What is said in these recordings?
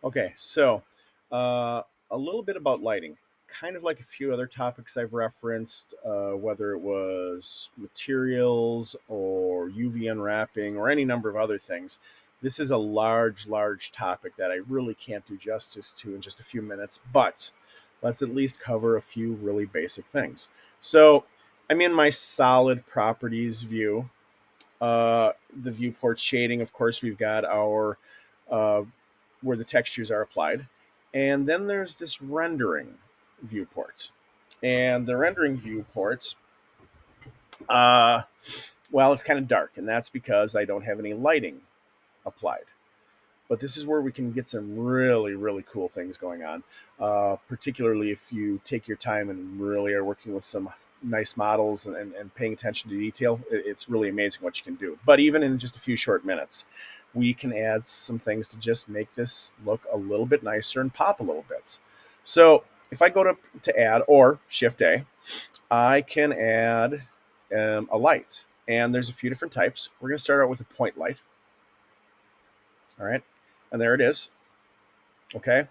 Okay, so a little bit about lighting. Kind of like a few other topics I've referenced, whether it was materials or UV unwrapping or any number of other things. This is a large, large topic that I really can't do justice to in just a few minutes, but let's at least cover a few really basic things. So I'm in my solid properties view. The viewport shading, of course, we've got our uh, where the textures are applied. And then there's this rendering viewport. And the rendering viewport, uh, well, it's kind of dark, and that's because I don't have any lighting applied. But this is where we can get some really, really cool things going on, particularly if you take your time and really are working with some nice models and paying attention to detail. It's really amazing what you can do. But even in just a few short minutes, we can add some things to just make this look a little bit nicer and pop a little bit. So if I go to add or Shift A, I can add a light. And there's a few different types. We're going to start out with a point light. All right. And there it is. Okay.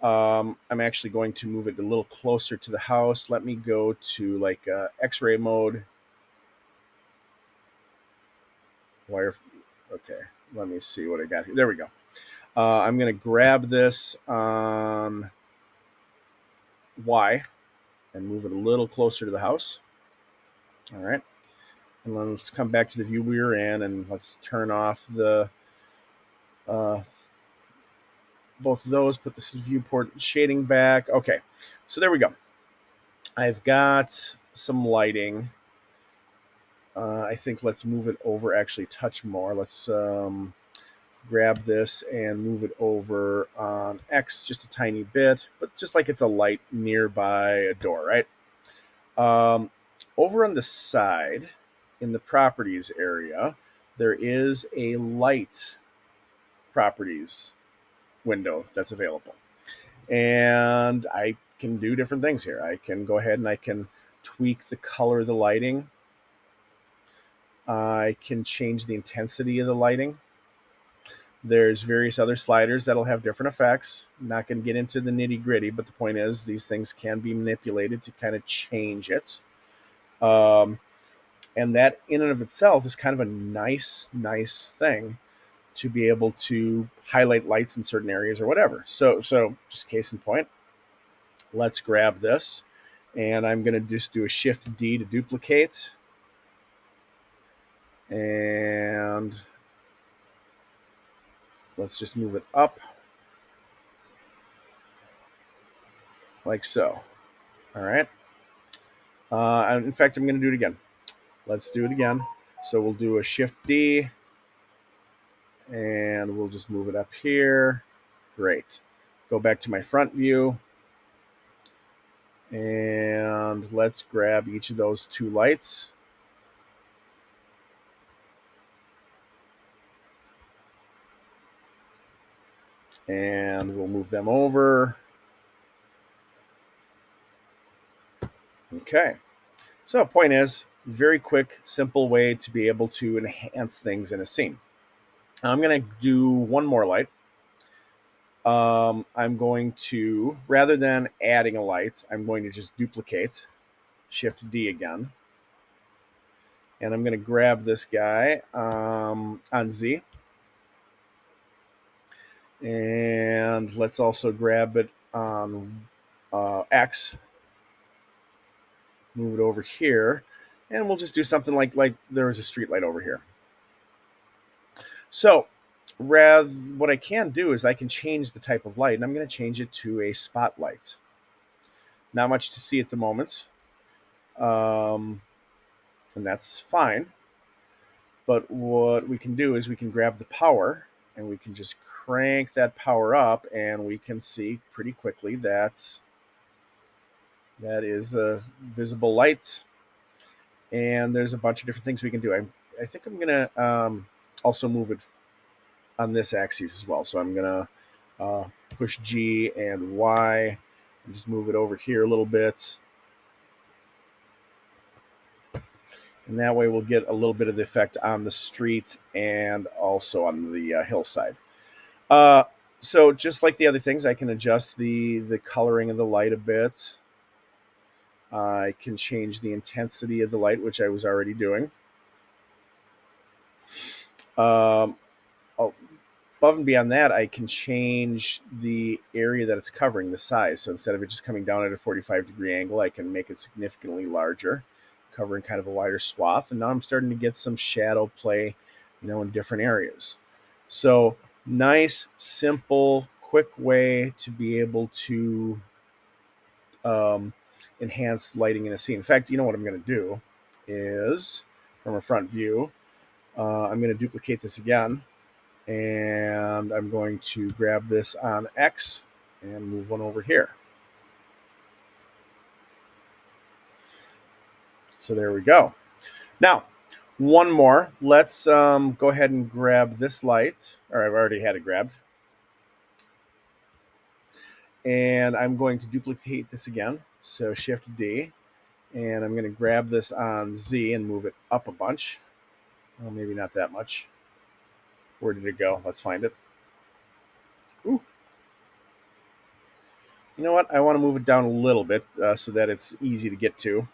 I'm actually going to move it a little closer to the house. Let me go to like X-ray mode. Wire. Okay. Let me see what I got here. There we go. I'm going to grab this on Y and move it a little closer to the house. All right. And then let's come back to the view we were in and let's turn off the uh, both of those. Put this viewport shading back. Okay. So there we go. I've got some lighting. I think let's move it over, actually touch more. Let's grab this and move it over on X just a tiny bit, but just like it's a light nearby a door, right? Um, Over on the side in the properties area, there is a light properties window that's available. And I can do different things here. I can go ahead and I can tweak the color of the lighting. I can change the intensity of the lighting. There's various other sliders that'll have different effects. I'm not going to get into the nitty gritty, but the point is these things can be manipulated to kind of change it. Um, and that in and of itself is kind of a nice, nice thing to be able to highlight lights in certain areas or whatever. So just case in point, let's grab this, and I'm going to just do a Shift D to duplicate, and let's just move it up like so. All right. In fact, I'm going to do it again. Let's do it again. So we'll do a Shift D, and we'll just move it up here. Great. Go back to my front view, and let's grab each of those two lights. And we'll move them over. Okay. So point is, very quick, simple way to be able to enhance things in a scene. I'm going to do one more light. I'm going to, rather than adding a light, I'm going to just duplicate, Shift D again. And I'm going to grab this guy on Z. And let's also grab it on X. Move it over here. And we'll just do something like there was a street light over here. So what I can do is I can change the type of light, and I'm going to change it to a spotlight. Not much to see at the moment, and that's fine. But what we can do is we can grab the power, and we can just crank that power up, and we can see pretty quickly that is a visible light. And there's a bunch of different things we can do. I think I'm going to also move it on this axis as well. So I'm going to push G and Y and just move it over here a little bit. And that way we'll get a little bit of the effect on the street and also on the hillside. So just like the other things, I can adjust the coloring of the light a bit. I can change the intensity of the light, which I was already doing. Um, oh, above and beyond that, I can change the area that it's covering, the size. So instead of it just coming down at a 45-degree angle, I can make it significantly larger, covering kind of a wider swath. And now I'm starting to get some shadow play, in different areas. So nice, simple, quick way to be able to um, enhance lighting in a scene. In fact, you know what I'm going to do is from a front view, I'm going to duplicate this again, and I'm going to grab this on X and move one over here. So there we go. Now, one more. Let's go ahead and grab this light, or I've already had it grabbed. And I'm going to duplicate this again. So Shift D, and I'm going to grab this on Z and move it up a bunch. Well, maybe not that much. Where did it go? Let's find it. Ooh. You know what? I want to move it down a little bit so that it's easy to get to.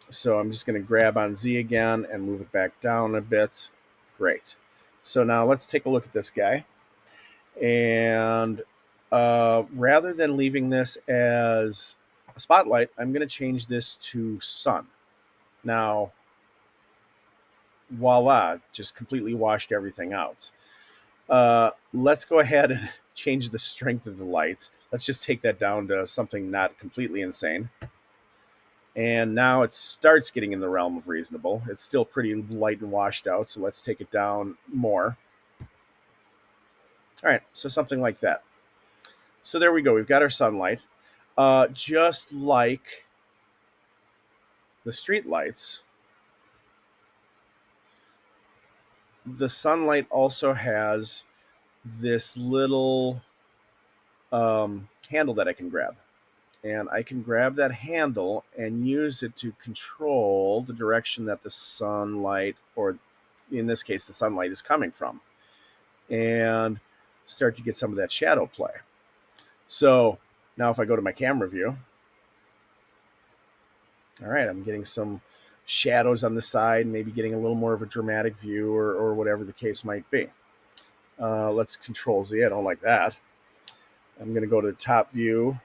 So I'm just going to grab on Z again and move it back down a bit. Great. So now let's take a look at this guy. And rather than leaving this as a spotlight, I'm going to change this to sun. Now, voila, just completely washed everything out. Let's go ahead and change the strength of the lights. Let's just take that down to something not completely insane. And now it starts getting in the realm of reasonable. It's still pretty light and washed out, so let's take it down more. All right, so something like that. So there we go. We've got our sunlight. Just like the street lights, the sunlight also has this little handle that I can grab. And I can grab that handle and use it to control the direction that the sunlight, or in this case, the sunlight, is coming from, and start to get some of that shadow play. So now if I go to my camera view, all right, I'm getting some shadows on the side, maybe getting a little more of a dramatic view, or whatever the case might be. Let's Control Z. I don't like that. I'm going to go to the top view.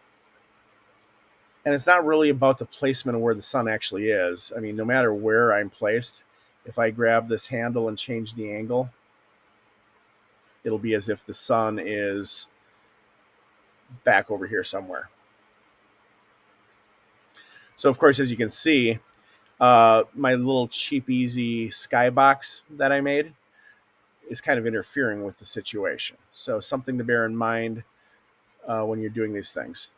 And it's not really about the placement of where the sun actually is. I mean, no matter where I'm placed, if I grab this handle and change the angle, it'll be as if the sun is back over here somewhere. So, of course, as you can see, my little cheap, easy skybox that I made is kind of interfering with the situation. So something to bear in mind when you're doing these things.